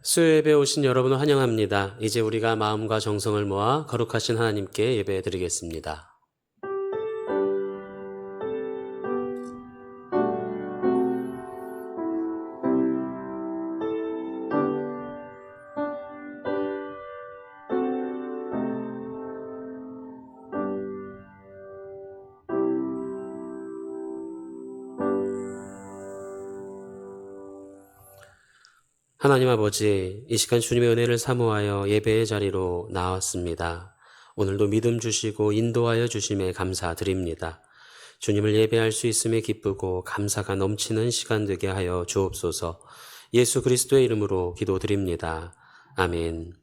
수요예배 오신 여러분을 환영합니다. 이제 우리가 마음과 정성을 모아 거룩하신 하나님께 예배 드리겠습니다. 하나님 아버지, 이 시간 주님의 은혜를 사모하여 예배의 자리로 나왔습니다. 오늘도 믿음 주시고 인도하여 주심에 감사드립니다. 주님을 예배할 수 있음에 기쁘고 감사가 넘치는 시간 되게 하여 주옵소서. 예수 그리스도의 이름으로 기도드립니다. 아멘.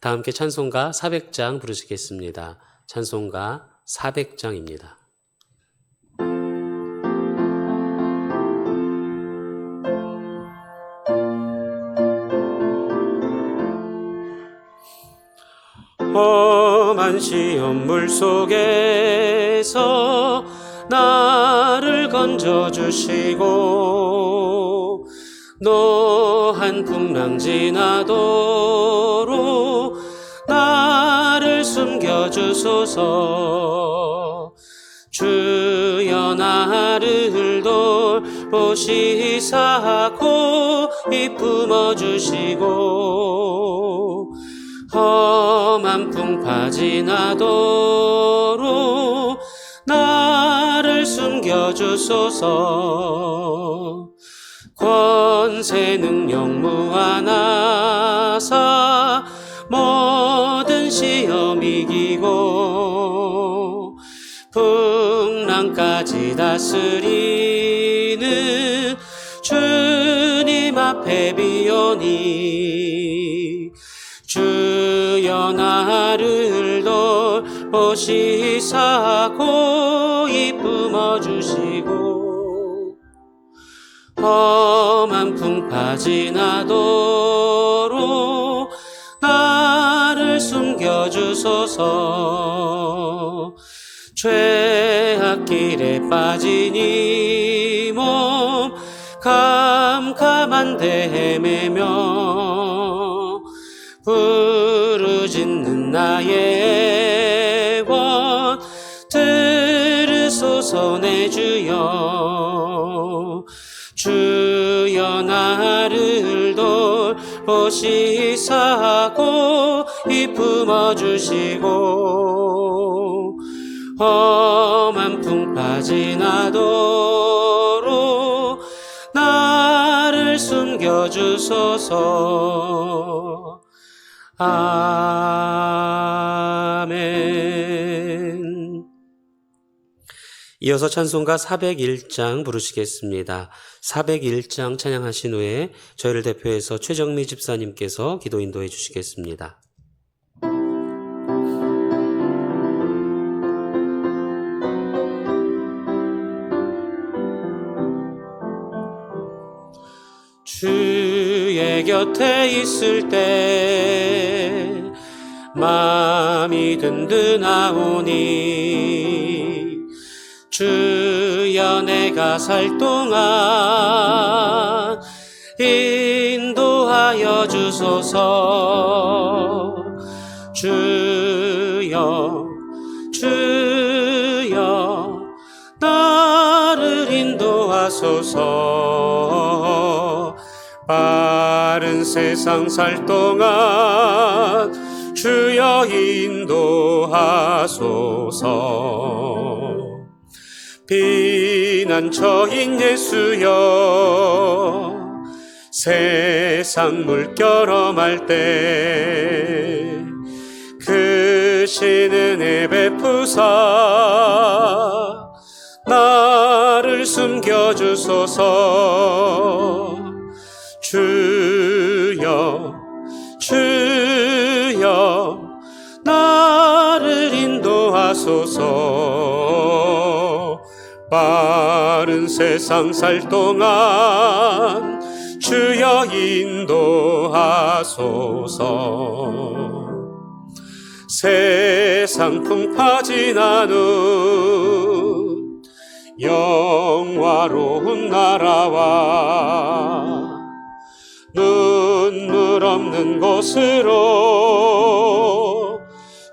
다 함께 찬송가 400장 부르시겠습니다. 찬송가 400장입니다. 험한 시험 물속에서 나를 건져주시고 노한 풍랑 지나도록 나를 숨겨주소서. 주여 나를 돌보시사 고이 품어주시고 험한 풍파 지나도록 나를 숨겨주소서. 권세 능력 무한하사 모든 시험 이기고 풍랑까지 다스리는 주님 앞에 비오니 주여 나를 돌보시사 고이 품어주시고 험한 풍파 지나도록 나를 숨겨주소서. 죄악길에 빠진 이 몸 캄캄한데 헤매며 부르짖는 나의 원 들으소서. 내 주여 주여 나를 돌보시사 고이 품어주시고 험한 풍파 지나도록 나를 숨겨주소서. 아멘. 이어서 찬송가 401장 부르시겠습니다. 401장 찬양하신 후에 저희를 대표해서 최정미 집사님께서 기도 인도해 주시겠습니다. 주의 곁에 있을 때 마음이 든든하오니 주여 내가 살 동안 인도하여 주소서. 주여 주여 나를 인도하소서. 빠른 세상 살 동안 주여 인도하소서. 피난처인 예수여 세상 물결험할 때 크신 은혜 베푸사 나를 숨겨주소서. 주여 주여 나를 인도하소서. 빠른 세상 살 동안 주여 인도하소서. 세상 풍파 지난 후 영화로운 나라와 눈물 없는 곳으로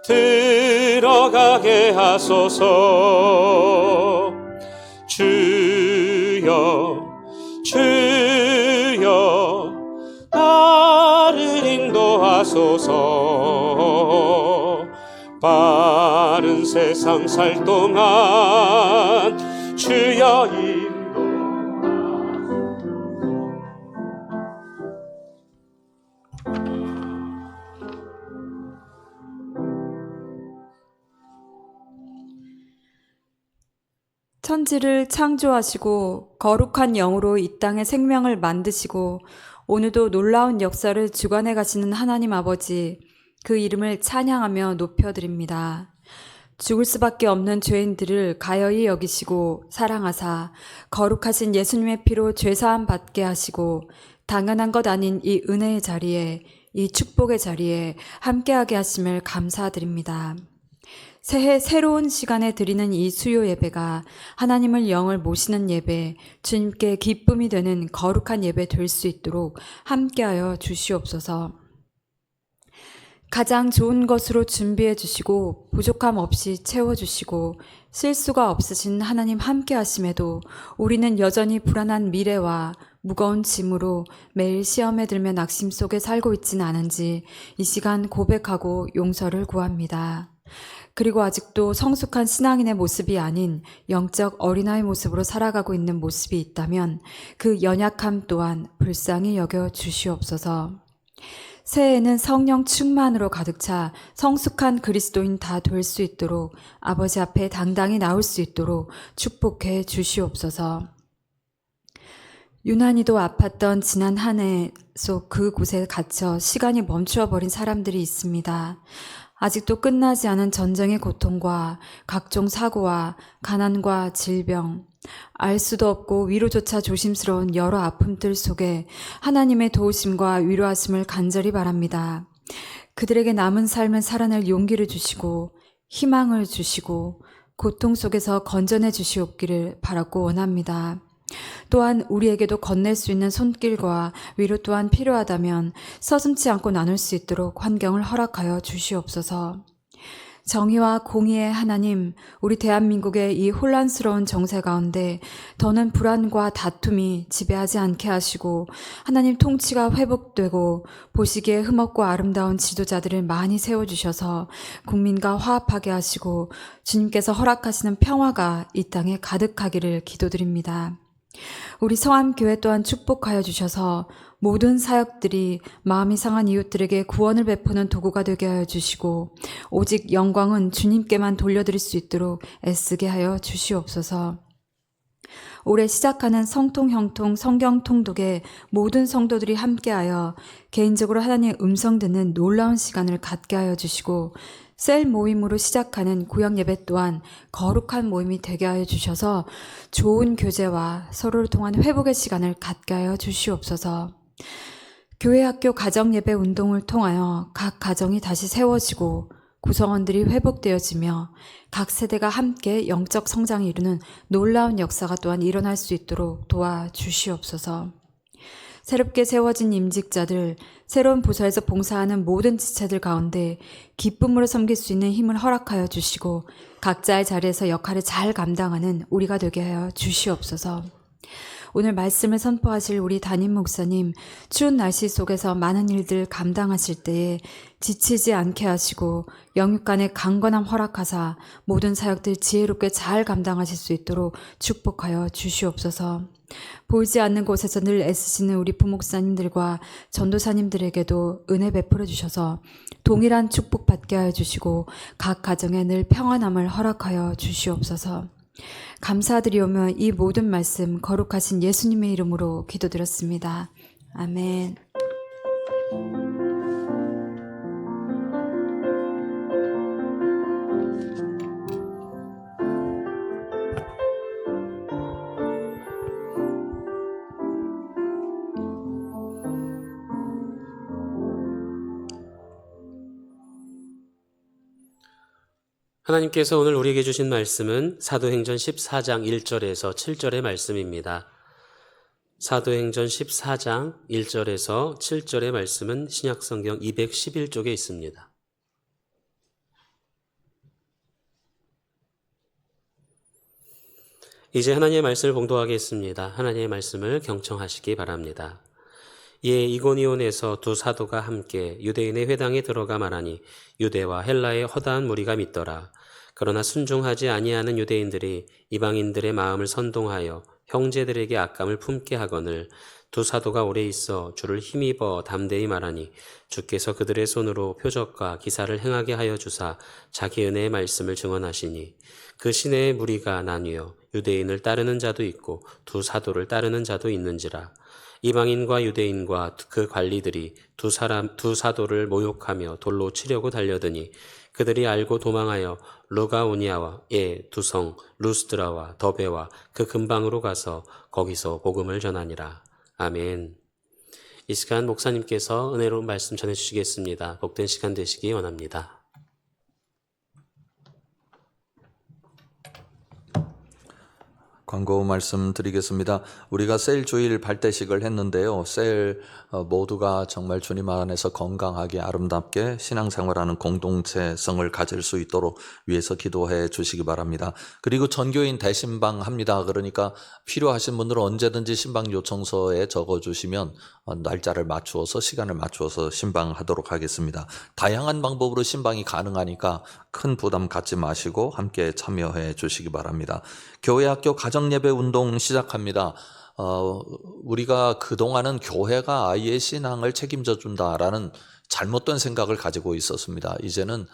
들어가게 하소서. 주여 주여 나를 인도하소서. 빠른 세상 살 동안 주여 천지를 창조하시고 거룩한 영으로 이 땅에 생명을 만드시고 오늘도 놀라운 역사를 주관해 가시는 하나님 아버지, 그 이름을 찬양하며 높여드립니다. 죽을 수밖에 없는 죄인들을 가여이 여기시고 사랑하사 거룩하신 예수님의 피로 죄사함 받게 하시고 당연한 것 아닌 이 은혜의 자리에, 이 축복의 자리에 함께하게 하심을 감사드립니다. 새해 새로운 시간에 드리는 이 수요 예배가 하나님을 영을 모시는 예배, 주님께 기쁨이 되는 거룩한 예배 될 수 있도록 함께하여 주시옵소서. 가장 좋은 것으로 준비해 주시고 부족함 없이 채워주시고 실수가 없으신 하나님 함께 하심에도 우리는 여전히 불안한 미래와 무거운 짐으로 매일 시험에 들며 낙심 속에 살고 있지는 않은지 이 시간 고백하고 용서를 구합니다. 그리고 아직도 성숙한 신앙인의 모습이 아닌 영적 어린아이 모습으로 살아가고 있는 모습이 있다면 그 연약함 또한 불쌍히 여겨 주시옵소서. 새해에는 성령 충만으로 가득 차 성숙한 그리스도인 다 될 수 있도록 아버지 앞에 당당히 나올 수 있도록 축복해 주시옵소서. 유난히도 아팠던 지난 한 해 속 그곳에 갇혀 시간이 멈추어버린 사람들이 있습니다. 아직도 끝나지 않은 전쟁의 고통과 각종 사고와 가난과 질병, 알 수도 없고 위로조차 조심스러운 여러 아픔들 속에 하나님의 도우심과 위로하심을 간절히 바랍니다. 그들에게 남은 삶을 살아낼 용기를 주시고 희망을 주시고 고통 속에서 건져내 주시옵기를 바라고 원합니다. 또한 우리에게도 건넬 수 있는 손길과 위로 또한 필요하다면 서슴지 않고 나눌 수 있도록 환경을 허락하여 주시옵소서. 정의와 공의의 하나님, 우리 대한민국의 이 혼란스러운 정세 가운데 더는 불안과 다툼이 지배하지 않게 하시고 하나님 통치가 회복되고 보시기에 흠없고 아름다운 지도자들을 많이 세워주셔서 국민과 화합하게 하시고 주님께서 허락하시는 평화가 이 땅에 가득하기를 기도드립니다. 우리 성암교회 또한 축복하여 주셔서 모든 사역들이 마음이 상한 이웃들에게 구원을 베푸는 도구가 되게 하여 주시고 오직 영광은 주님께만 돌려드릴 수 있도록 애쓰게 하여 주시옵소서. 올해 시작하는 성통형통 성경통독에 모든 성도들이 함께하여 개인적으로 하나님의 음성 듣는 놀라운 시간을 갖게 하여 주시고 셀 모임으로 시작하는 구역 예배 또한 거룩한 모임이 되게 하여 주셔서 좋은 교제와 서로를 통한 회복의 시간을 갖게 하여 주시옵소서. 교회 학교 가정 예배 운동을 통하여 각 가정이 다시 세워지고 구성원들이 회복되어지며 각 세대가 함께 영적 성장을 이루는 놀라운 역사가 또한 일어날 수 있도록 도와주시옵소서. 새롭게 세워진 임직자들, 새로운 부서에서 봉사하는 모든 지체들 가운데 기쁨으로 섬길 수 있는 힘을 허락하여 주시고 각자의 자리에서 역할을 잘 감당하는 우리가 되게 하여 주시옵소서. 오늘 말씀을 선포하실 우리 담임 목사님, 추운 날씨 속에서 많은 일들 감당하실 때에 지치지 않게 하시고 영육간의 강건함 허락하사 모든 사역들 지혜롭게 잘 감당하실 수 있도록 축복하여 주시옵소서. 보이지 않는 곳에서 늘 애쓰시는 우리 부목사님들과 전도사님들에게도 은혜 베풀어 주셔서 동일한 축복 받게 하여 주시고 각 가정에 늘 평안함을 허락하여 주시옵소서. 감사드리오며 이 모든 말씀 거룩하신 예수님의 이름으로 기도드렸습니다. 아멘. 하나님께서 오늘 우리에게 주신 말씀은 사도행전 14장 1절에서 7절의 말씀입니다. 사도행전 14장 1절에서 7절의 말씀은 신약성경 211쪽에 있습니다. 이제 하나님의 말씀을 봉독하겠습니다. 하나님의 말씀을 경청하시기 바랍니다. 예, 이고니온에서 두 사도가 함께 유대인의 회당에 들어가 말하니 유대와 헬라의 허다한 무리가 믿더라. 그러나 순종하지 아니하는 유대인들이 이방인들의 마음을 선동하여 형제들에게 악감을 품게 하거늘 두 사도가 오래 있어 주를 힘입어 담대히 말하니 주께서 그들의 손으로 표적과 기사를 행하게 하여 주사 자기 은혜의 말씀을 증언하시니 그 시내의 무리가 나뉘어 유대인을 따르는 자도 있고 두 사도를 따르는 자도 있는지라. 이방인과 유대인과 그 관리들이 두 사도를 모욕하며 돌로 치려고 달려드니 그들이 알고 도망하여 루가오니아와 두성 루스드라와 더베와 그 근방으로 가서 거기서 복음을 전하니라. 아멘. 이 시간 목사님께서 은혜로운 말씀 전해주시겠습니다. 복된 시간 되시기 원합니다. 광고 말씀드리겠습니다. 우리가 셀 주일 발대식을 했는데요. 셀 모두가 정말 주님 안에서 건강하게 아름답게 신앙생활하는 공동체성을 가질 수 있도록 위해서 기도해 주시기 바랍니다. 그리고 전교인 대신방 합니다. 그러니까 필요하신 분들은 언제든지 신방 요청서에 적어주시면 날짜를 맞추어서 시간을 맞추어서 신방하도록 하겠습니다. 다양한 방법으로 신방이 가능하니까 큰 부담 갖지 마시고 함께 참여해 주시기 바랍니다. 교회 학교 가정예배 운동 시작합니다. 우리가 그동안은 교회가 아이의 신앙을 책임져 준다라는 잘못된 생각을 가지고 있었습니다. 이제는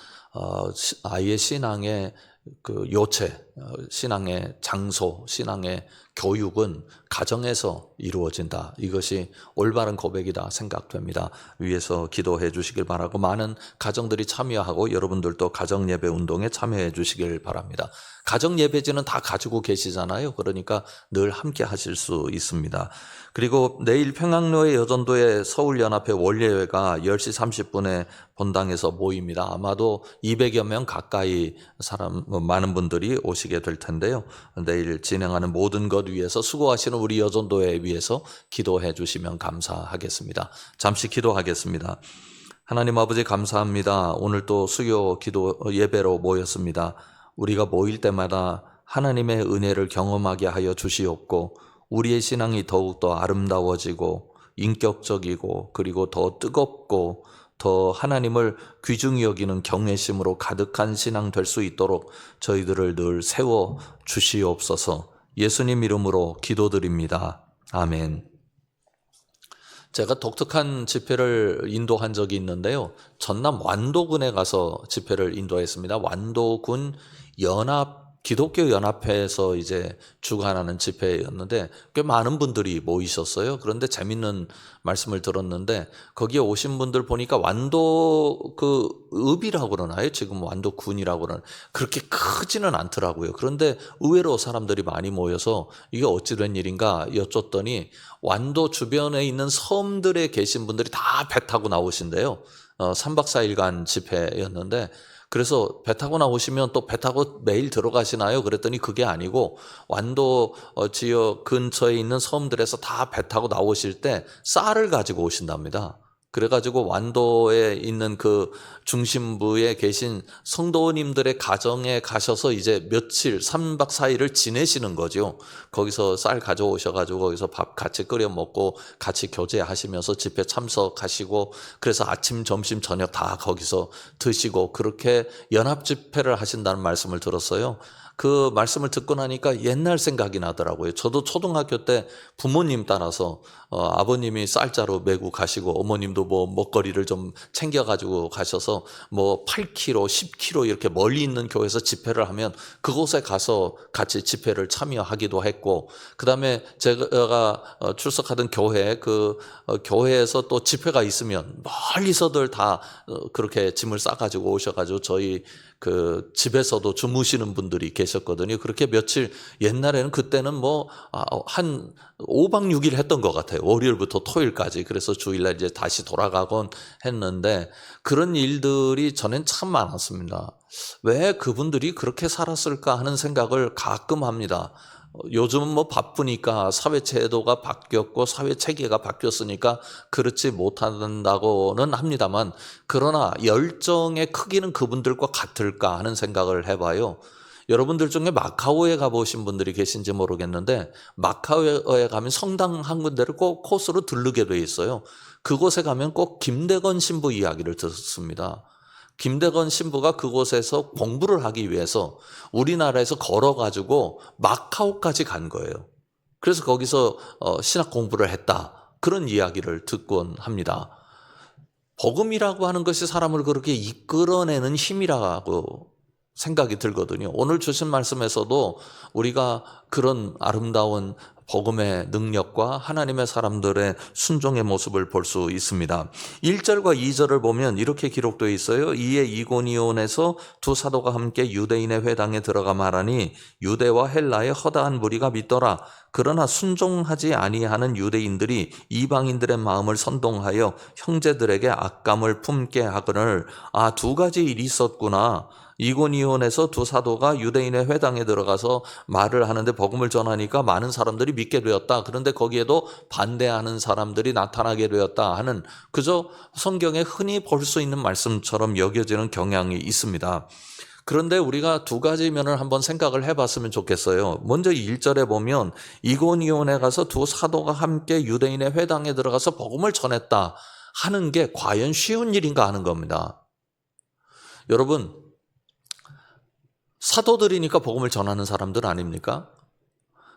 아이의 신앙의 그 요체, 신앙의 장소, 신앙의 교육은 가정에서 이루어진다. 이것이 올바른 고백이다 생각됩니다. 위에서 기도해 주시길 바라고 많은 가정들이 참여하고 여러분들도 가정예배 운동에 참여해 주시길 바랍니다. 가정예배지는 다 가지고 계시잖아요. 그러니까 늘 함께 하실 수 있습니다. 그리고 내일 평양로의 여전도의 서울연합회 원례회가 10시 30분에 본당에서 모입니다. 아마도 200여 명 가까이 많은 분들이 오시게 될 텐데요. 내일 진행하는 모든 것 위해서 수고하시는 우리 여전도회 위해서 기도해 주시면 감사하겠습니다. 잠시 기도하겠습니다. 하나님 아버지 감사합니다. 오늘 또 수요 기도 예배로 모였습니다. 우리가 모일 때마다 하나님의 은혜를 경험하게 하여 주시옵고 우리의 신앙이 더욱더 아름다워지고 인격적이고 그리고 더 뜨겁고 더 하나님을 귀중히 여기는 경외심으로 가득한 신앙 될 수 있도록 저희들을 늘 세워 주시옵소서. 예수님 이름으로 기도드립니다. 아멘. 제가 독특한 집회를 인도한 적이 있는데요. 전남 완도군에 가서 집회를 인도했습니다. 완도군 기독교 연합회에서 이제 주관하는 집회였는데 꽤 많은 분들이 모이셨어요. 그런데 재밌는 말씀을 들었는데 거기에 오신 분들 보니까 완도 그 읍이라고 그러나요? 지금 완도군이라고 그러나 그렇게 크지는 않더라고요. 그런데 의외로 사람들이 많이 모여서 이게 어찌 된 일인가 여쭸더니 완도 주변에 있는 섬들에 계신 분들이 다 배 타고 나오신대요. 3박 4일간 집회였는데 그래서 배 타고 나오시면 또 배 타고 매일 들어가시나요? 그랬더니 그게 아니고 완도 지역 근처에 있는 섬들에서 다 배 타고 나오실 때 쌀을 가지고 오신답니다. 그래가지고 완도에 있는 그 중심부에 계신 성도님들의 가정에 가셔서 이제 며칠 3박 4일을 지내시는 거죠. 거기서 쌀 가져오셔가지고 거기서 밥 같이 끓여 먹고 같이 교제하시면서 집회 참석하시고 그래서 아침 점심 저녁 다 거기서 드시고 그렇게 연합 집회를 하신다는 말씀을 들었어요. 그 말씀을 듣고 나니까 옛날 생각이 나더라고요. 저도 초등학교 때 부모님 따라서 아버님이 쌀자루 메고 가시고 어머님도 뭐 먹거리를 좀 챙겨가지고 가셔서 뭐 8km, 10km 이렇게 멀리 있는 교회에서 집회를 하면 그곳에 가서 같이 집회를 참여하기도 했고 그 다음에 제가 출석하던 교회 교회에서 또 집회가 있으면 멀리서들 다 그렇게 짐을 싸가지고 오셔가지고 저희 그 집에서도 주무시는 분들이 계셨거든요. 그렇게 며칠 옛날에는 그때는 뭐 한 5박 6일 했던 것 같아요. 월요일부터 토요일까지. 그래서 주일날 이제 다시 돌아가곤 했는데 그런 일들이 전엔 참 많았습니다. 왜 그분들이 그렇게 살았을까 하는 생각을 가끔 합니다. 요즘은 뭐 바쁘니까 사회 제도가 바뀌었고 사회 체계가 바뀌었으니까 그렇지 못한다고는 합니다만, 그러나 열정의 크기는 그분들과 같을까 하는 생각을 해봐요. 여러분들 중에 마카오에 가보신 분들이 계신지 모르겠는데, 마카오에 가면 성당 한 군데를 꼭 코스로 들르게 돼 있어요. 그곳에 가면 꼭 김대건 신부 이야기를 듣습니다. 김대건 신부가 그곳에서 공부를 하기 위해서 우리나라에서 걸어가지고 마카오까지 간 거예요. 그래서 거기서 신학 공부를 했다, 그런 이야기를 듣곤 합니다. 복음이라고 하는 것이 사람을 그렇게 이끌어내는 힘이라고 생각이 들거든요. 오늘 주신 말씀에서도 우리가 그런 아름다운 복음의 능력과 하나님의 사람들의 순종의 모습을 볼 수 있습니다. 1절과 2절을 보면 이렇게 기록되어 있어요. 이에 이고니온에서 두 사도가 함께 유대인의 회당에 들어가 말하니 유대와 헬라의 허다한 무리가 믿더라. 그러나 순종하지 아니하는 유대인들이 이방인들의 마음을 선동하여 형제들에게 악감을 품게 하거늘. 두 가지 일이 있었구나. 이고니온에서 두 사도가 유대인의 회당에 들어가서 말을 하는데 복음을 전하니까 많은 사람들이 믿게 되었다. 그런데 거기에도 반대하는 사람들이 나타나게 되었다 하는, 그저 성경에 흔히 볼 수 있는 말씀처럼 여겨지는 경향이 있습니다. 그런데 우리가 두 가지 면을 한번 생각을 해봤으면 좋겠어요. 먼저 1절에 보면 이고니온에 가서 두 사도가 함께 유대인의 회당에 들어가서 복음을 전했다 하는 게 과연 쉬운 일인가 하는 겁니다. 여러분, 사도들이니까 복음을 전하는 사람들 아닙니까?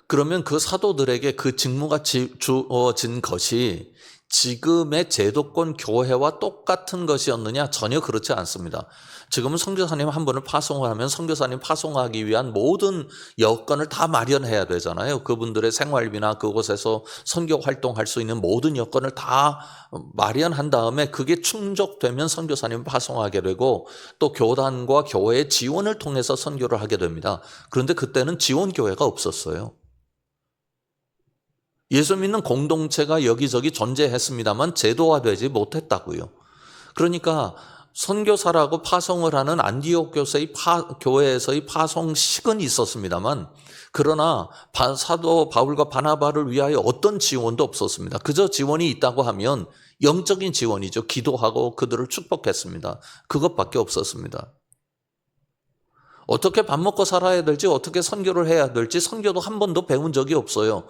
그러면 그 사도들에게 그 직무가 주어진 것이 지금의 제도권 교회와 똑같은 것이었느냐? 전혀 그렇지 않습니다. 지금은 선교사님 한 분을 파송을 하면 선교사님 파송하기 위한 모든 여건을 다 마련해야 되잖아요. 그분들의 생활비나 그곳에서 선교 활동할 수 있는 모든 여건을 다 마련한 다음에 그게 충족되면 선교사님을 파송하게 되고, 또 교단과 교회의 지원을 통해서 선교를 하게 됩니다. 그런데 그때는 지원교회가 없었어요. 예수 믿는 공동체가 여기저기 존재했습니다만 제도화되지 못했다고요. 그러니까 선교사라고 파송을 하는 안디옥 교회에서의 파송식은 있었습니다만, 그러나 사도 바울과 바나바를 위하여 어떤 지원도 없었습니다. 그저 지원이 있다고 하면 영적인 지원이죠. 기도하고 그들을 축복했습니다. 그것밖에 없었습니다. 어떻게 밥 먹고 살아야 될지, 어떻게 선교를 해야 될지 선교도 한 번도 배운 적이 없어요.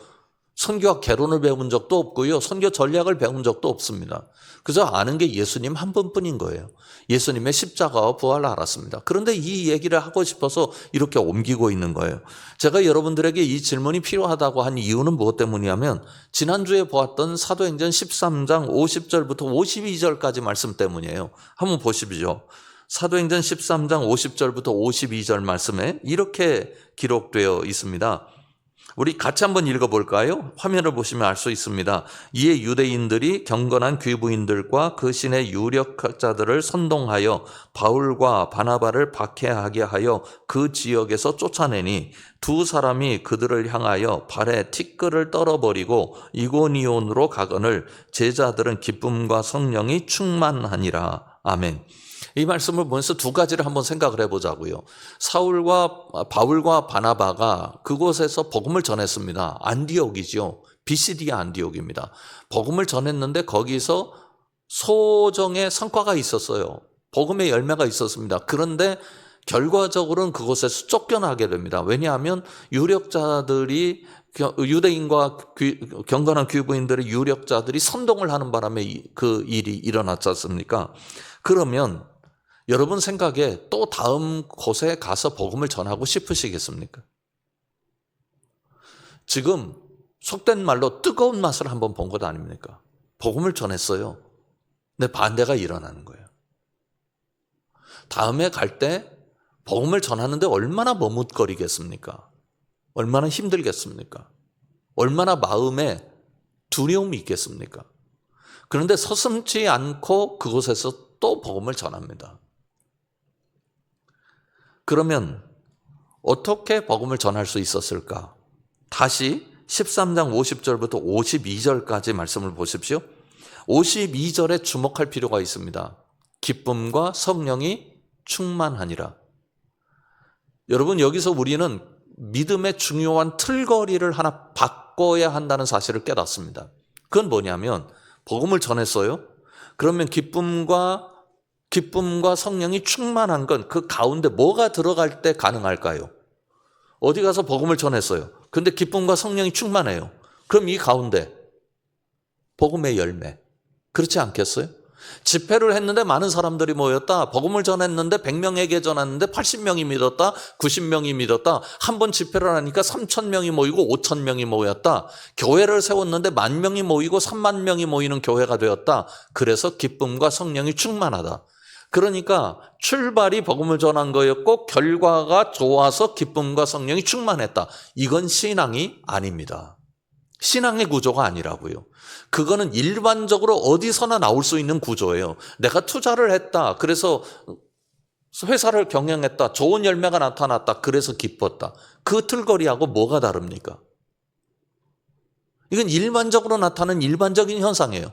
선교학 개론을 배운 적도 없고요. 선교 전략을 배운 적도 없습니다. 그저 아는 게 예수님 한 분뿐인 거예요. 예수님의 십자가와 부활을 알았습니다. 그런데 이 얘기를 하고 싶어서 이렇게 옮기고 있는 거예요. 제가 여러분들에게 이 질문이 필요하다고 한 이유는 무엇 때문이냐면, 지난주에 보았던 사도행전 13장 50절부터 52절까지 말씀 때문이에요. 한번 보십시오. 사도행전 13장 50절부터 52절 말씀에 이렇게 기록되어 있습니다. 우리 같이 한번 읽어볼까요? 화면을 보시면 알 수 있습니다. 이에 유대인들이 경건한 귀부인들과 그 신의 유력자들을 선동하여 바울과 바나바를 박해하게 하여 그 지역에서 쫓아내니 두 사람이 그들을 향하여 발에 티끌을 떨어버리고 이고니온으로 가거늘 제자들은 기쁨과 성령이 충만하니라. 아멘. 이 말씀을 보면서 두 가지를 한번 생각을 해보자고요. 바울과 바나바가 그곳에서 복음을 전했습니다. 안디옥이죠. 비시디아 안디옥입니다. 복음을 전했는데 거기서 소정의 성과가 있었어요. 복음의 열매가 있었습니다. 그런데 결과적으로는 그곳에서 쫓겨나게 됩니다. 왜냐하면 유력자들이, 유대인과 경건한 귀부인들의 유력자들이 선동을 하는 바람에 그 일이 일어났지 않습니까? 그러면 여러분 생각에 또 다음 곳에 가서 복음을 전하고 싶으시겠습니까? 지금 속된 말로 뜨거운 맛을 한번 본 것 아닙니까? 복음을 전했어요. 근데 반대가 일어나는 거예요. 다음에 갈 때 복음을 전하는데 얼마나 머뭇거리겠습니까? 얼마나 힘들겠습니까? 얼마나 마음에 두려움이 있겠습니까? 그런데 서슴지 않고 그곳에서 또 복음을 전합니다. 그러면 어떻게 복음을 전할 수 있었을까? 다시 13장 50절부터 52절까지 말씀을 보십시오. 52절에 주목할 필요가 있습니다. 기쁨과 성령이 충만하니라. 여러분, 여기서 우리는 믿음의 중요한 틀거리를 하나 바꿔야 한다는 사실을 깨닫습니다. 그건 뭐냐면 복음을 전했어요. 그러면 기쁨과 성령이 충만한 건 그 가운데 뭐가 들어갈 때 가능할까요? 어디 가서 복음을 전했어요. 근데 기쁨과 성령이 충만해요. 그럼 이 가운데 복음의 열매. 그렇지 않겠어요? 집회를 했는데 많은 사람들이 모였다. 복음을 전했는데 100명에게 전했는데 80명이 믿었다. 90명이 믿었다. 한 번 집회를 하니까 3,000명이 모이고 5,000명이 모였다. 교회를 세웠는데 10,000명이 모이고 30,000명이 모이는 교회가 되었다. 그래서 기쁨과 성령이 충만하다. 그러니까 출발이 복음을 전한 거였고 결과가 좋아서 기쁨과 성령이 충만했다. 이건 신앙이 아닙니다. 신앙의 구조가 아니라고요. 그거는 일반적으로 어디서나 나올 수 있는 구조예요. 내가 투자를 했다. 그래서 회사를 경영했다. 좋은 열매가 나타났다. 그래서 기뻤다. 그 틀거리하고 뭐가 다릅니까? 이건 일반적으로 나타나는 일반적인 현상이에요.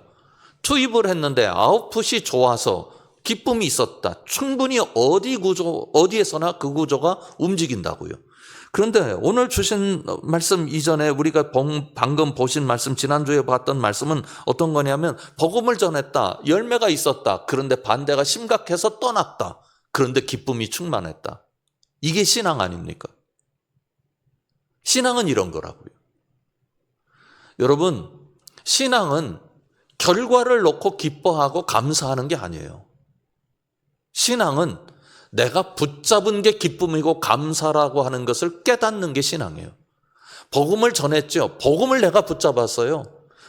투입을 했는데 아웃풋이 좋아서 기쁨이 있었다. 충분히 어디에서나 그 구조가 움직인다고요. 그런데 오늘 주신 말씀 이전에 우리가 방금 보신 말씀, 지난주에 봤던 말씀은 어떤 거냐면 복음을 전했다. 열매가 있었다. 그런데 반대가 심각해서 떠났다. 그런데 기쁨이 충만했다. 이게 신앙 아닙니까? 신앙은 이런 거라고요. 여러분, 신앙은 결과를 놓고 기뻐하고 감사하는 게 아니에요. 신앙은 내가 붙잡은 게 기쁨이고 감사라고 하는 것을 깨닫는 게 신앙이에요. 복음을 전했죠. 복음을 내가 붙잡았어요.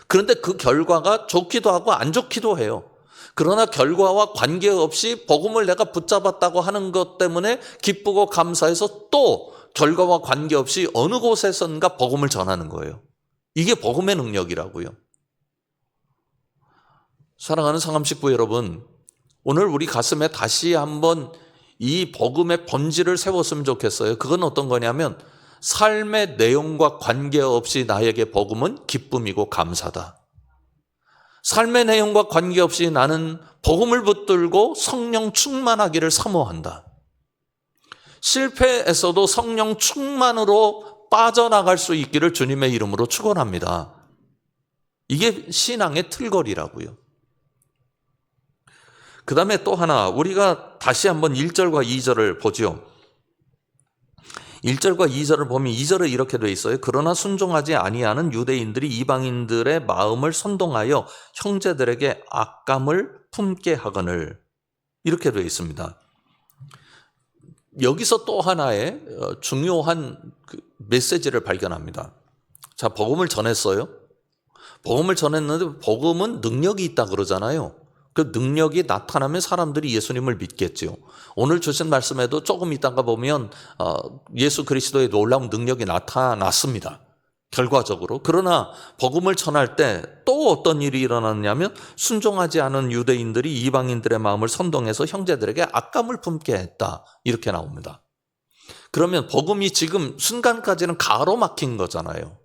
그런데 그 결과가 좋기도 하고 안 좋기도 해요. 그러나 결과와 관계없이 복음을 내가 붙잡았다고 하는 것 때문에 기쁘고 감사해서 또 결과와 관계없이 어느 곳에선가 복음을 전하는 거예요. 이게 복음의 능력이라고요. 사랑하는 상암식구 여러분, 오늘 우리 가슴에 다시 한번 이 복음의 본질을 세웠으면 좋겠어요. 그건 어떤 거냐면 삶의 내용과 관계없이 나에게 복음은 기쁨이고 감사다. 삶의 내용과 관계없이 나는 복음을 붙들고 성령 충만하기를 사모한다. 실패에서도 성령 충만으로 빠져나갈 수 있기를 주님의 이름으로 축원합니다. 이게 신앙의 틀거리라고요. 그 다음에 또 하나 우리가 다시 한번 1절과 2절을 보죠. 1절과 2절을 보면 2절에 이렇게 되어 있어요. 그러나 순종하지 아니하는 유대인들이 이방인들의 마음을 선동하여 형제들에게 악감을 품게 하거늘. 이렇게 되어 있습니다. 여기서 또 하나의 중요한 메시지를 발견합니다. 자, 복음을 전했어요. 복음을 전했는데 복음은 능력이 있다 그러잖아요. 그 능력이 나타나면 사람들이 예수님을 믿겠죠. 오늘 주신 말씀에도 조금 있다가 보면 예수 그리스도의 놀라운 능력이 나타났습니다. 결과적으로. 그러나 복음을 전할 때 또 어떤 일이 일어났냐면 순종하지 않은 유대인들이 이방인들의 마음을 선동해서 형제들에게 악감을 품게 했다. 이렇게 나옵니다. 그러면 복음이 지금 순간까지는 가로막힌 거잖아요.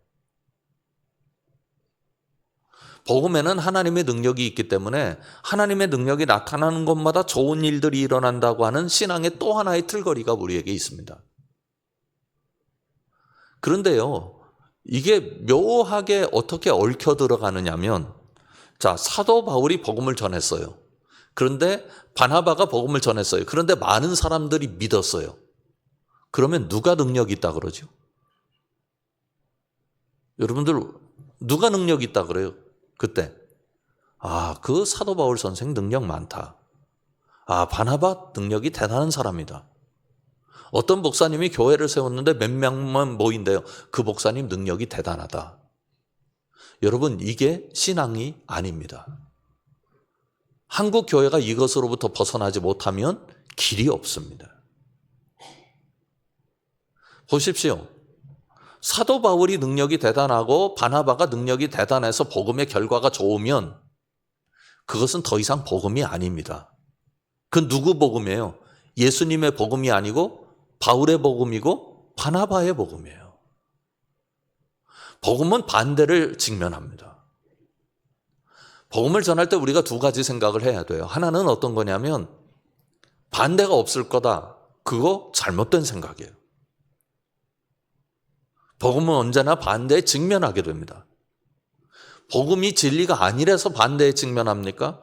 복음에는 하나님의 능력이 있기 때문에 하나님의 능력이 나타나는 곳마다 좋은 일들이 일어난다고 하는 신앙의 또 하나의 틀거리가 우리에게 있습니다. 그런데요, 이게 묘하게 어떻게 얽혀 들어가느냐면, 자, 사도 바울이 복음을 전했어요. 그런데 바나바가 복음을 전했어요. 그런데 많은 사람들이 믿었어요. 그러면 누가 능력이 있다 그러죠? 여러분들 누가 능력이 있다 그래요? 그때 그 사도 바울 선생 능력 많다. 바나바 능력이 대단한 사람이다. 어떤 목사님이 교회를 세웠는데 몇 명만 모인대요. 그 목사님 능력이 대단하다. 여러분, 이게 신앙이 아닙니다. 한국 교회가 이것으로부터 벗어나지 못하면 길이 없습니다. 보십시오. 사도 바울이 능력이 대단하고 바나바가 능력이 대단해서 복음의 결과가 좋으면 그것은 더 이상 복음이 아닙니다. 그 누구 복음이에요? 예수님의 복음이 아니고 바울의 복음이고 바나바의 복음이에요. 복음은 반대를 직면합니다. 복음을 전할 때 우리가 두 가지 생각을 해야 돼요. 하나는 어떤 거냐면 반대가 없을 거다. 그거 잘못된 생각이에요. 복음은 언제나 반대에 직면하게 됩니다. 복음이 진리가 아니라서 반대에 직면합니까?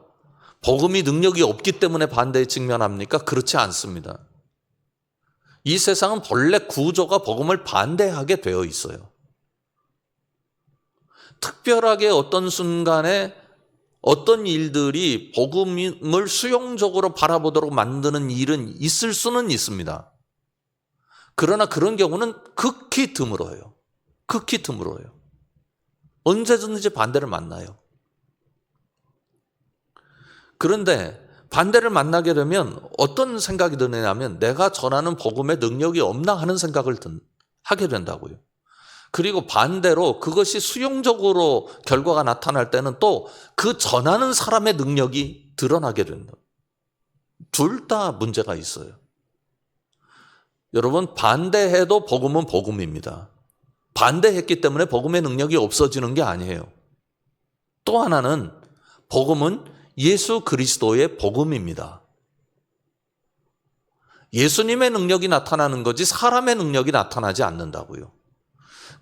복음이 능력이 없기 때문에 반대에 직면합니까? 그렇지 않습니다. 이 세상은 본래 구조가 복음을 반대하게 되어 있어요. 특별하게 어떤 순간에 어떤 일들이 복음을 수용적으로 바라보도록 만드는 일은 있을 수는 있습니다. 그러나 그런 경우는 극히 드물어요. 극히 드물어요. 언제든지 반대를 만나요. 그런데 반대를 만나게 되면 어떤 생각이 드느냐면 내가 전하는 복음에 능력이 없나 하는 생각을 하게 된다고요. 그리고 반대로 그것이 수용적으로 결과가 나타날 때는 또 그 전하는 사람의 능력이 드러나게 된다. 둘 다 문제가 있어요. 여러분, 반대해도 복음은 복음입니다. 반대했기 때문에 복음의 능력이 없어지는 게 아니에요. 또 하나는 복음은 예수 그리스도의 복음입니다. 예수님의 능력이 나타나는 거지 사람의 능력이 나타나지 않는다고요.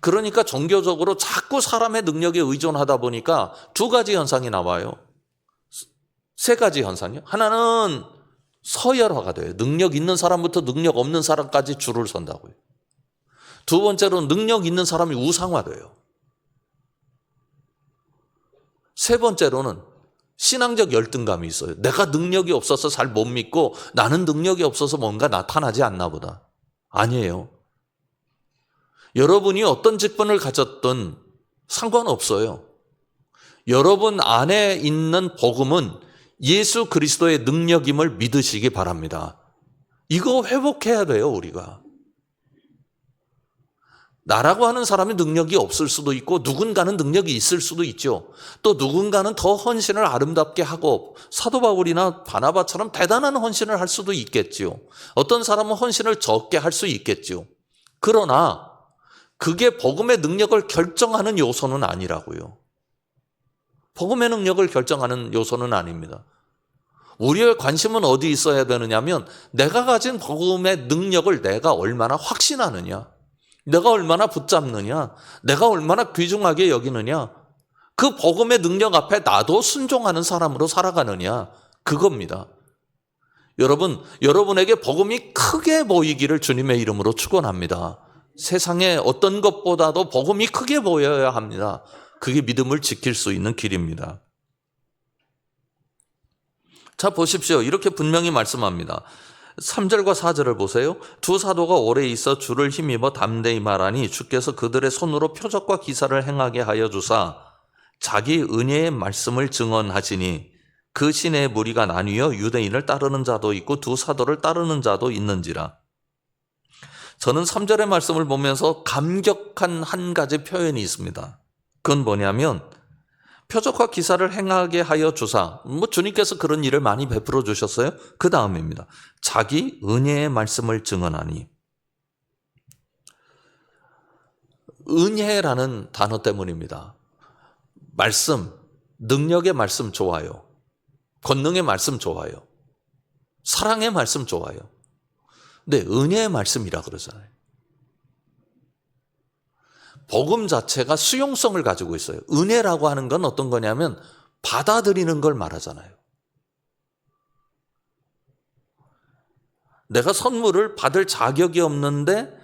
그러니까 종교적으로 자꾸 사람의 능력에 의존하다 보니까 두 가지 현상이 나와요. 세 가지 현상이요. 하나는 서열화가 돼요. 능력 있는 사람부터 능력 없는 사람까지 줄을 선다고요. 두 번째로는 능력 있는 사람이 우상화돼요. 세 번째로는 신앙적 열등감이 있어요. 내가 능력이 없어서 잘 못 믿고 나는 능력이 없어서 뭔가 나타나지 않나 보다. 아니에요. 여러분이 어떤 직분을 가졌든 상관없어요. 여러분 안에 있는 복음은 예수 그리스도의 능력임을 믿으시기 바랍니다. 이거 회복해야 돼요, 우리가. 나라고 하는 사람이 능력이 없을 수도 있고 누군가는 능력이 있을 수도 있죠. 또 누군가는 더 헌신을 아름답게 하고 사도 바울이나 바나바처럼 대단한 헌신을 할 수도 있겠지요. 어떤 사람은 헌신을 적게 할 수 있겠지요. 그러나 그게 복음의 능력을 결정하는 요소는 아니라고요. 복음의 능력을 결정하는 요소는 아닙니다. 우리의 관심은 어디 있어야 되느냐면 내가 가진 복음의 능력을 내가 얼마나 확신하느냐, 내가 얼마나 붙잡느냐, 내가 얼마나 귀중하게 여기느냐, 그 복음의 능력 앞에 나도 순종하는 사람으로 살아가느냐, 그겁니다. 여러분, 여러분에게 복음이 크게 보이기를 주님의 이름으로 축원합니다. 세상에 어떤 것보다도 복음이 크게 보여야 합니다. 그게 믿음을 지킬 수 있는 길입니다. 자, 보십시오. 이렇게 분명히 말씀합니다. 3절과 4절을 보세요. 두 사도가 오래 있어 주를 힘입어 담대히 말하니 주께서 그들의 손으로 표적과 기사를 행하게 하여 주사 자기 은혜의 말씀을 증언하시니 그 시내의 무리가 나뉘어 유대인을 따르는 자도 있고 두 사도를 따르는 자도 있는지라. 저는 3절의 말씀을 보면서 감격한 한 가지 표현이 있습니다. 그건 뭐냐면 표적과 기사를 행하게 하여 주사, 주님께서 그런 일을 많이 베풀어 주셨어요. 그 다음입니다. 자기 은혜의 말씀을 증언하니. 은혜라는 단어 때문입니다. 말씀, 능력의 말씀 좋아요. 권능의 말씀 좋아요. 사랑의 말씀 좋아요. 근데 은혜의 말씀이라 그러잖아요. 복음 자체가 수용성을 가지고 있어요. 은혜라고 하는 건 어떤 거냐면 받아들이는 걸 말하잖아요. 내가 선물을 받을 자격이 없는데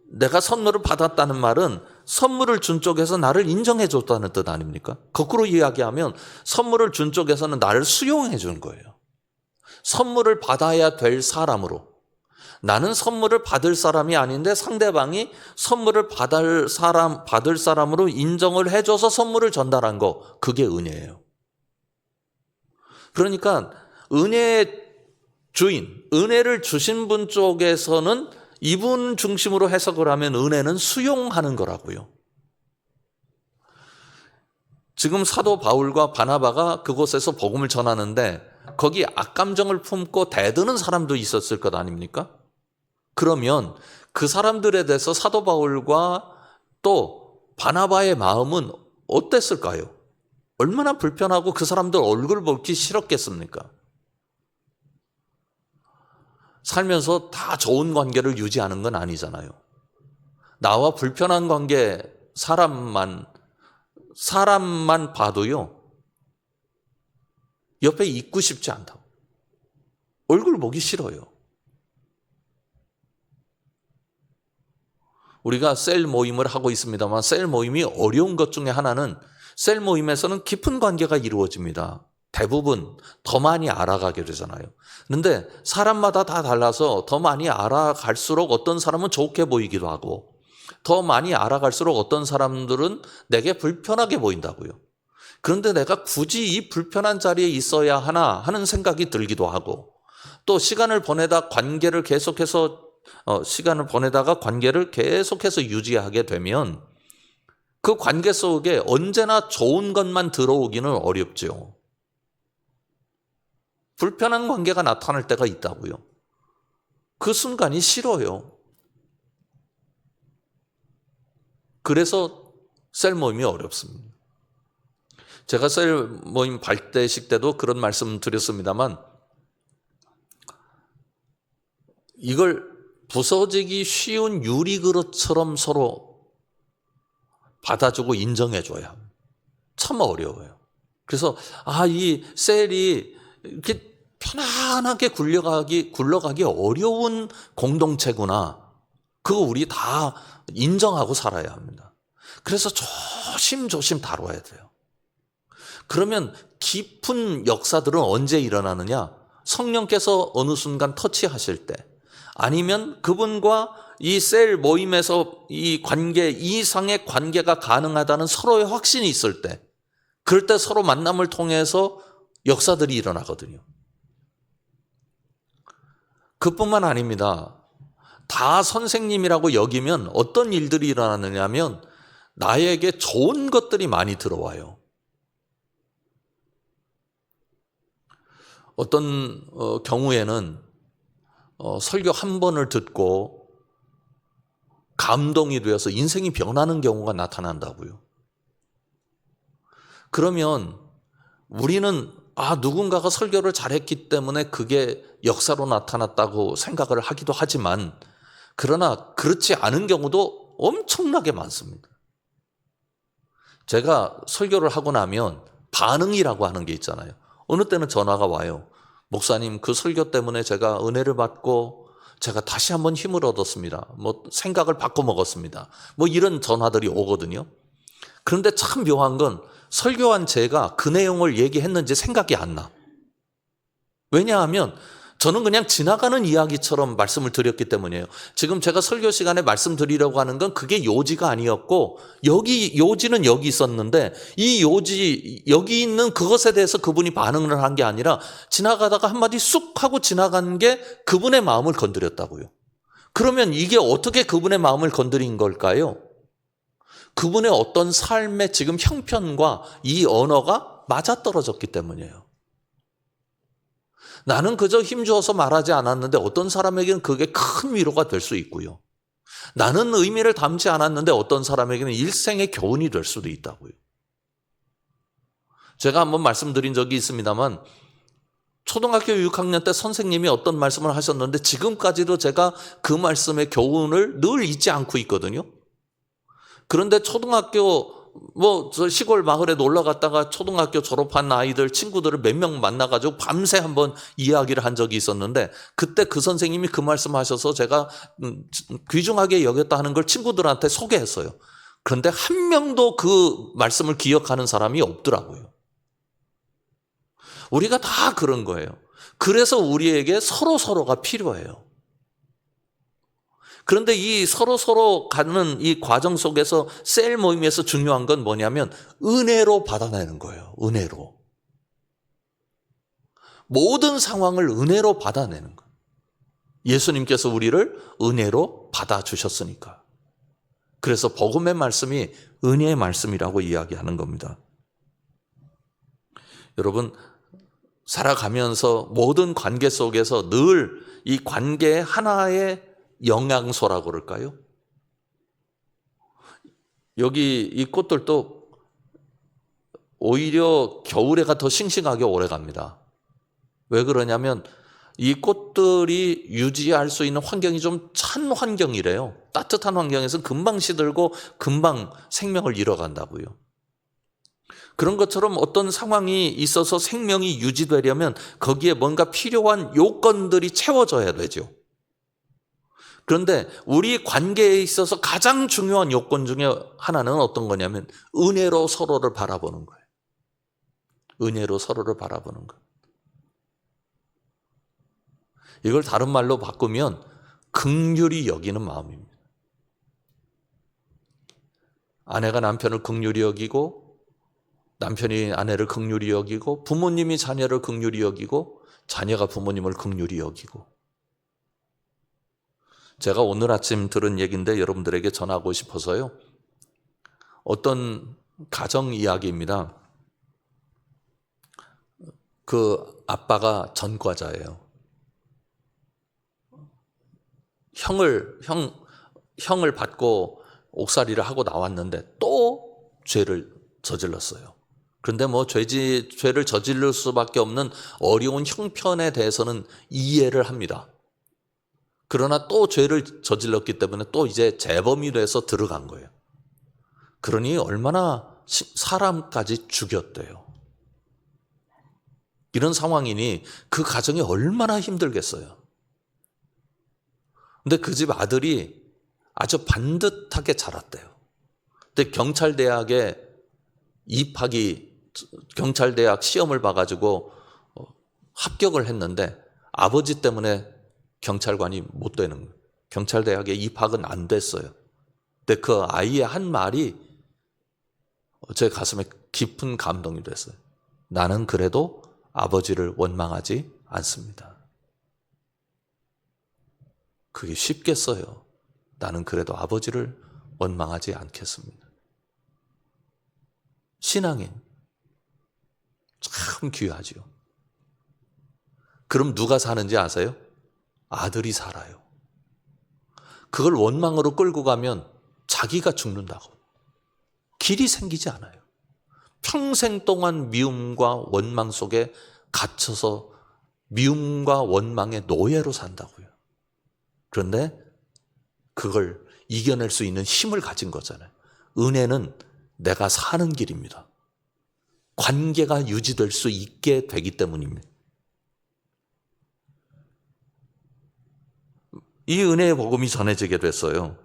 내가 선물을 받았다는 말은 선물을 준 쪽에서 나를 인정해 줬다는 뜻 아닙니까? 거꾸로 이야기하면 선물을 준 쪽에서는 나를 수용해 준 거예요. 선물을 받아야 될 사람으로. 나는 선물을 받을 사람이 아닌데 상대방이 선물을 받을 사람으로 인정을 해줘서 선물을 전달한 거, 그게 은혜예요. 그러니까 은혜의 주인, 은혜를 주신 분 쪽에서는 이분 중심으로 해석을 하면 은혜는 수용하는 거라고요. 지금 사도 바울과 바나바가 그곳에서 복음을 전하는데 거기 악감정을 품고 대드는 사람도 있었을 것 아닙니까? 그러면 그 사람들에 대해서 사도 바울과 또 바나바의 마음은 어땠을까요? 얼마나 불편하고 그 사람들 얼굴 보기 싫었겠습니까? 살면서 다 좋은 관계를 유지하는 건 아니잖아요. 나와 불편한 관계 사람만 봐도요, 옆에 있고 싶지 않다고. 얼굴 보기 싫어요. 우리가 셀 모임을 하고 있습니다만 셀 모임이 어려운 것 중에 하나는 셀 모임에서는 깊은 관계가 이루어집니다. 대부분 더 많이 알아가게 되잖아요. 그런데 사람마다 다 달라서 더 많이 알아갈수록 어떤 사람은 좋게 보이기도 하고 더 많이 알아갈수록 어떤 사람들은 내게 불편하게 보인다고요. 그런데 내가 굳이 이 불편한 자리에 있어야 하나 하는 생각이 들기도 하고 또 시간을 보내다가 관계를 계속해서 유지하게 되면 그 관계 속에 언제나 좋은 것만 들어오기는 어렵죠. 불편한 관계가 나타날 때가 있다고요. 그 순간이 싫어요. 그래서 셀 모임이 어렵습니다. 제가 셀 모임 발대식 때도 그런 말씀 드렸습니다만 이걸 부서지기 쉬운 유리그릇처럼 서로 받아주고 인정해줘야 합니다. 참 어려워요. 그래서 이 셀이 이렇게 편안하게 굴러가기 어려운 공동체구나. 그거 우리 다 인정하고 살아야 합니다. 그래서 조심조심 다뤄야 돼요. 그러면 깊은 역사들은 언제 일어나느냐? 성령께서 어느 순간 터치하실 때, 아니면 그분과 이 셀 모임에서 이 관계 이상의 관계가 가능하다는 서로의 확신이 있을 때, 그럴 때 서로 만남을 통해서 역사들이 일어나거든요. 그뿐만 아닙니다. 다 선생님이라고 여기면 어떤 일들이 일어나느냐 하면 나에게 좋은 것들이 많이 들어와요. 어떤 경우에는 설교 한 번을 듣고 감동이 되어서 인생이 변하는 경우가 나타난다고요. 그러면 우리는 누군가가 설교를 잘했기 때문에 그게 역사로 나타났다고 생각을 하기도 하지만 그러나 그렇지 않은 경우도 엄청나게 많습니다. 제가 설교를 하고 나면 반응이라고 하는 게 있잖아요. 어느 때는 전화가 와요. 목사님, 그 설교 때문에 제가 은혜를 받고 제가 다시 한번 힘을 얻었습니다. 생각을 바꿔 먹었습니다. 이런 전화들이 오거든요. 그런데 참 묘한 건 설교한 제가 그 내용을 얘기했는지 생각이 안 나. 왜냐하면 저는 그냥 지나가는 이야기처럼 말씀을 드렸기 때문이에요. 지금 제가 설교 시간에 말씀드리려고 하는 건 그게 요지가 아니었고 요지는 여기 있었는데 이 요지 여기 있는 그것에 대해서 그분이 반응을 한 게 아니라 지나가다가 한마디 쑥 하고 지나간 게 그분의 마음을 건드렸다고요. 그러면 이게 어떻게 그분의 마음을 건드린 걸까요? 그분의 어떤 삶의 지금 형편과 이 언어가 맞아떨어졌기 때문이에요. 나는 그저 힘주어서 말하지 않았는데 어떤 사람에게는 그게 큰 위로가 될 수 있고요. 나는 의미를 담지 않았는데 어떤 사람에게는 일생의 교훈이 될 수도 있다고요. 제가 한번 말씀드린 적이 있습니다만 초등학교 6학년 때 선생님이 어떤 말씀을 하셨는데 지금까지도 제가 그 말씀의 교훈을 늘 잊지 않고 있거든요. 그런데 초등학교 저 시골 마을에 놀러 갔다가 초등학교 졸업한 아이들 친구들을 몇 명 만나가지고 밤새 한번 이야기를 한 적이 있었는데 그때 그 선생님이 그 말씀하셔서 제가 귀중하게 여겼다 하는 걸 친구들한테 소개했어요. 그런데 한 명도 그 말씀을 기억하는 사람이 없더라고요. 우리가 다 그런 거예요. 그래서 우리에게 서로가 필요해요. 그런데 이 서로 가는 이 과정 속에서 셀 모임에서 중요한 건 뭐냐면 은혜로 받아내는 거예요. 은혜로. 모든 상황을 은혜로 받아내는 거예요. 예수님께서 우리를 은혜로 받아주셨으니까. 그래서 복음의 말씀이 은혜의 말씀이라고 이야기하는 겁니다. 여러분, 살아가면서 모든 관계 속에서 늘 이 관계의 하나의 영양소라고 그럴까요? 여기 이 꽃들도 오히려 겨울에가 더 싱싱하게 오래 갑니다. 왜 그러냐면 이 꽃들이 유지할 수 있는 환경이 좀 찬 환경이래요. 따뜻한 환경에서 금방 시들고 금방 생명을 잃어간다고요. 그런 것처럼 어떤 상황이 있어서 생명이 유지되려면 거기에 뭔가 필요한 요건들이 채워져야 되죠. 그런데 우리 관계에 있어서 가장 중요한 요건 중에 하나는 어떤 거냐면 은혜로 서로를 바라보는 거예요. 은혜로 서로를 바라보는 것. 이걸 다른 말로 바꾸면 긍휼히 여기는 마음입니다. 아내가 남편을 긍휼히 여기고, 남편이 아내를 긍휼히 여기고, 부모님이 자녀를 긍휼히 여기고, 자녀가 부모님을 긍휼히 여기고. 제가 오늘 아침 들은 얘기인데 여러분들에게 전하고 싶어서요. 어떤 가정 이야기입니다. 그 아빠가 전과자예요. 형을 받고 옥살이를 하고 나왔는데 또 죄를 저질렀어요. 그런데 뭐 죄를 저지를 수밖에 없는 어려운 형편에 대해서는 이해를 합니다. 그러나 또 죄를 저질렀기 때문에 또 이제 재범이 돼서 들어간 거예요. 그러니 얼마나 사람까지 죽였대요. 이런 상황이니 그 가정이 얼마나 힘들겠어요. 근데 그 집 아들이 아주 반듯하게 자랐대요. 근데 경찰대학에 경찰대학 시험을 봐가지고 합격을 했는데 아버지 때문에 경찰관이 못 되는 거예요. 경찰대학에 입학은 안 됐어요. 근데 그 아이의 한 말이 제 가슴에 깊은 감동이 됐어요. 나는 그래도 아버지를 원망하지 않습니다. 그게 쉽겠어요. 나는 그래도 아버지를 원망하지 않겠습니다. 신앙인 참 귀하지요. 그럼 누가 사는지 아세요? 아들이 살아요. 그걸 원망으로 끌고 가면 자기가 죽는다고. 길이 생기지 않아요. 평생 동안 미움과 원망 속에 갇혀서 미움과 원망의 노예로 산다고요. 그런데 그걸 이겨낼 수 있는 힘을 가진 거잖아요. 은혜는 내가 사는 길입니다. 관계가 유지될 수 있게 되기 때문입니다. 이 은혜의 복음이 전해지게 됐어요.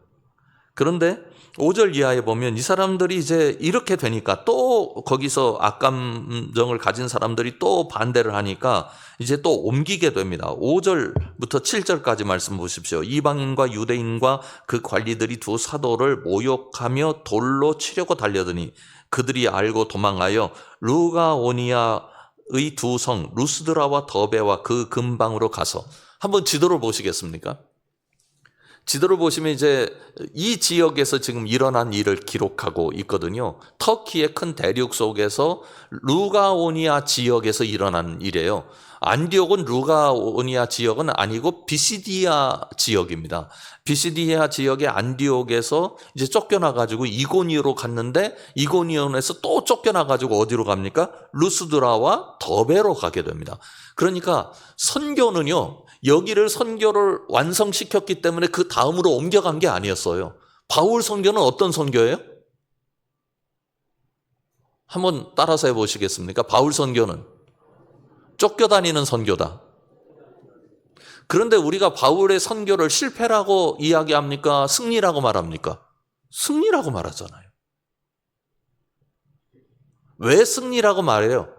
그런데 5절 이하에 보면 이 사람들이 이제 이렇게 되니까 또 거기서 악감정을 가진 사람들이 또 반대를 하니까 이제 또 옮기게 됩니다. 5절부터 7절까지 말씀 보십시오. 이방인과 유대인과 그 관리들이 두 사도를 모욕하며 돌로 치려고 달려드니 그들이 알고 도망하여 루가오니아의 두 성 루스드라와 더베와 그 근방으로 가서 한번 지도를 보시겠습니까? 지도를 보시면 이제 이 지역에서 지금 일어난 일을 기록하고 있거든요. 터키의 큰 대륙 속에서 루가오니아 지역에서 일어난 일이에요. 안디옥은 루가오니아 지역은 아니고 비시디아 지역입니다. 비시디아 지역의 안디옥에서 이제 쫓겨나가지고 이고니오로 갔는데 이고니온에서 또 쫓겨나가지고 어디로 갑니까? 루스드라와 더베로 가게 됩니다. 그러니까 선교는요, 여기를 선교를 완성시켰기 때문에 그 다음으로 옮겨간 게 아니었어요. 바울 선교는 어떤 선교예요? 한번 따라서 해보시겠습니까? 바울 선교는 쫓겨다니는 선교다. 그런데 우리가 바울의 선교를 실패라고 이야기합니까? 승리라고 말합니까? 승리라고 말하잖아요. 왜 승리라고 말해요?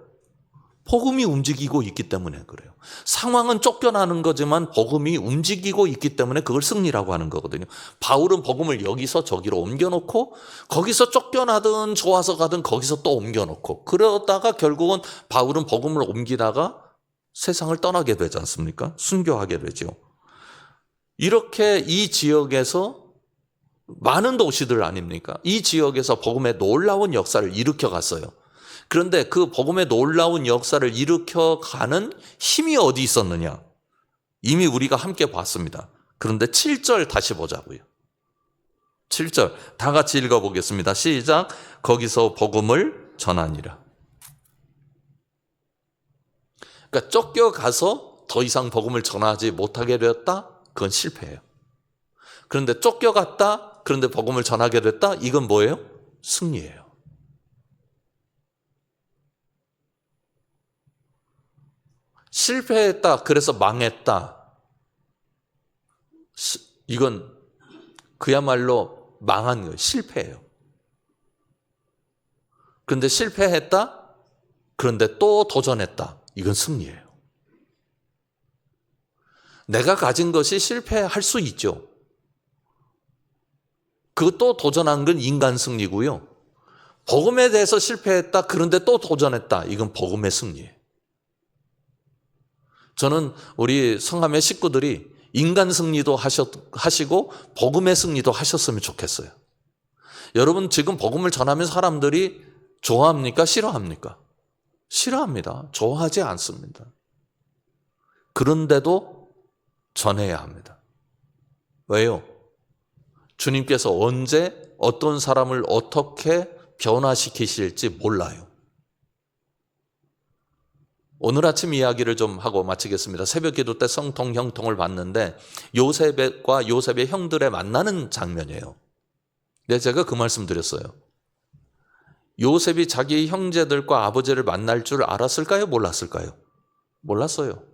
복음이 움직이고 있기 때문에 그래요. 상황은 쫓겨나는 거지만 복음이 움직이고 있기 때문에 그걸 승리라고 하는 거거든요. 바울은 복음을 여기서 저기로 옮겨놓고 거기서 쫓겨나든 좋아서 가든 거기서 또 옮겨놓고 그러다가 결국은 바울은 복음을 옮기다가 세상을 떠나게 되지 않습니까? 순교하게 되죠. 이렇게 이 지역에서 많은 도시들 아닙니까? 이 지역에서 복음의 놀라운 역사를 일으켜 갔어요. 그런데 그 복음의 놀라운 역사를 일으켜가는 힘이 어디 있었느냐? 이미 우리가 함께 봤습니다. 그런데 7절 다시 보자고요. 7절 다 같이 읽어보겠습니다. 시작. 거기서 복음을 전하니라. 그러니까 쫓겨가서 더 이상 복음을 전하지 못하게 되었다? 그건 실패예요. 그런데 쫓겨갔다? 그런데 복음을 전하게 됐다? 이건 뭐예요? 승리예요. 실패했다, 그래서 망했다. 이건 그야말로 망한 거예요. 실패예요. 그런데 실패했다? 그런데 또 도전했다. 이건 승리예요. 내가 가진 것이 실패할 수 있죠. 그것도 도전한 건 인간 승리고요. 복음에 대해서 실패했다. 그런데 또 도전했다. 이건 복음의 승리예요. 저는 우리 성함의 식구들이 인간 승리도 하시고 복음의 승리도 하셨으면 좋겠어요. 여러분 지금 복음을 전하면 사람들이 좋아합니까? 싫어합니까? 싫어합니다. 좋아하지 않습니다. 그런데도 전해야 합니다. 왜요? 주님께서 언제 어떤 사람을 어떻게 변화시키실지 몰라요. 오늘 아침 이야기를 좀 하고 마치겠습니다. 새벽 기도 때 성통 형통을 봤는데 요셉과 요셉의 형들의 만나는 장면이에요. 근데 제가 그 말씀 드렸어요. 요셉이 자기 형제들과 아버지를 만날 줄 알았을까요? 몰랐을까요? 몰랐어요.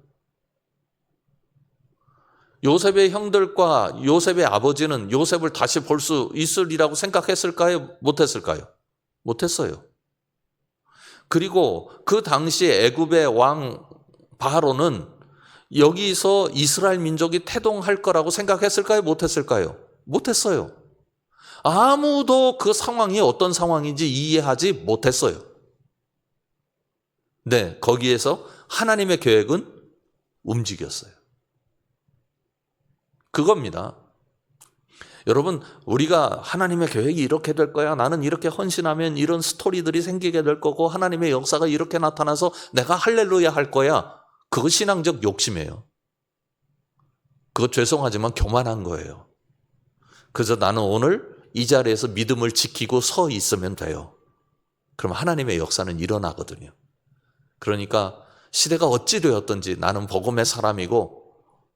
요셉의 형들과 요셉의 아버지는 요셉을 다시 볼 수 있으리라고 생각했을까요? 못했을까요? 못했어요. 그리고 그 당시에 애굽의 왕 바로는 여기서 이스라엘 민족이 태동할 거라고 생각했을까요? 못했을까요? 못했어요. 아무도 그 상황이 어떤 상황인지 이해하지 못했어요. 네, 거기에서 하나님의 계획은 움직였어요. 그겁니다. 여러분, 우리가 하나님의 계획이 이렇게 될 거야. 나는 이렇게 헌신하면 이런 스토리들이 생기게 될 거고 하나님의 역사가 이렇게 나타나서 내가 할렐루야 할 거야. 그거 신앙적 욕심이에요. 그거 죄송하지만 교만한 거예요. 그래서 나는 오늘 이 자리에서 믿음을 지키고 서 있으면 돼요. 그럼 하나님의 역사는 일어나거든요. 그러니까 시대가 어찌 되었든지 나는 복음의 사람이고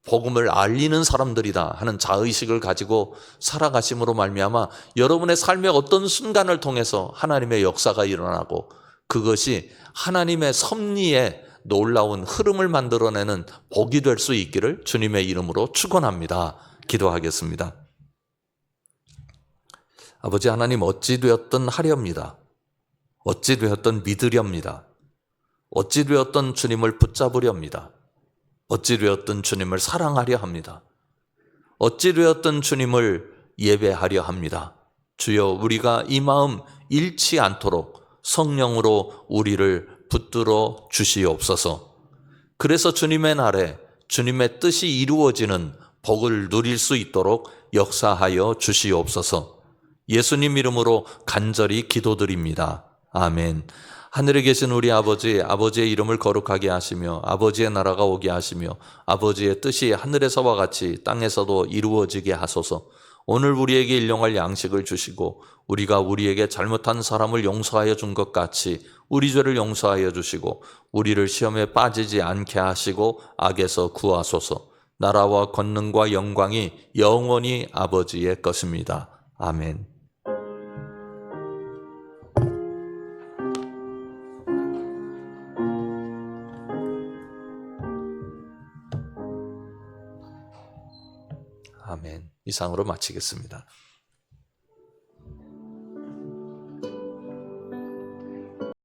복음을 알리는 사람들이다 하는 자의식을 가지고 살아가심으로 말미암아 여러분의 삶의 어떤 순간을 통해서 하나님의 역사가 일어나고 그것이 하나님의 섭리의 놀라운 흐름을 만들어내는 복이 될 수 있기를 주님의 이름으로 축원합니다. 기도하겠습니다. 아버지 하나님, 어찌 되었든 하렵니다. 어찌 되었든 믿으렵니다. 어찌 되었든 주님을 붙잡으렵니다. 어찌 되었든 주님을 사랑하려 합니다. 어찌 되었든 주님을 예배하려 합니다. 주여, 우리가 이 마음 잃지 않도록 성령으로 우리를 붙들어 주시옵소서. 그래서 주님의 날에 주님의 뜻이 이루어지는 복을 누릴 수 있도록 역사하여 주시옵소서. 예수님 이름으로 간절히 기도드립니다. 아멘. 하늘에 계신 우리 아버지, 아버지의 이름을 거룩하게 하시며 아버지의 나라가 오게 하시며 아버지의 뜻이 하늘에서와 같이 땅에서도 이루어지게 하소서. 오늘 우리에게 일용할 양식을 주시고 우리가 우리에게 잘못한 사람을 용서하여 준 것 같이 우리 죄를 용서하여 주시고 우리를 시험에 빠지지 않게 하시고 악에서 구하소서. 나라와 권능과 영광이 영원히 아버지의 것입니다. 아멘. 아멘. 이상으로 마치겠습니다.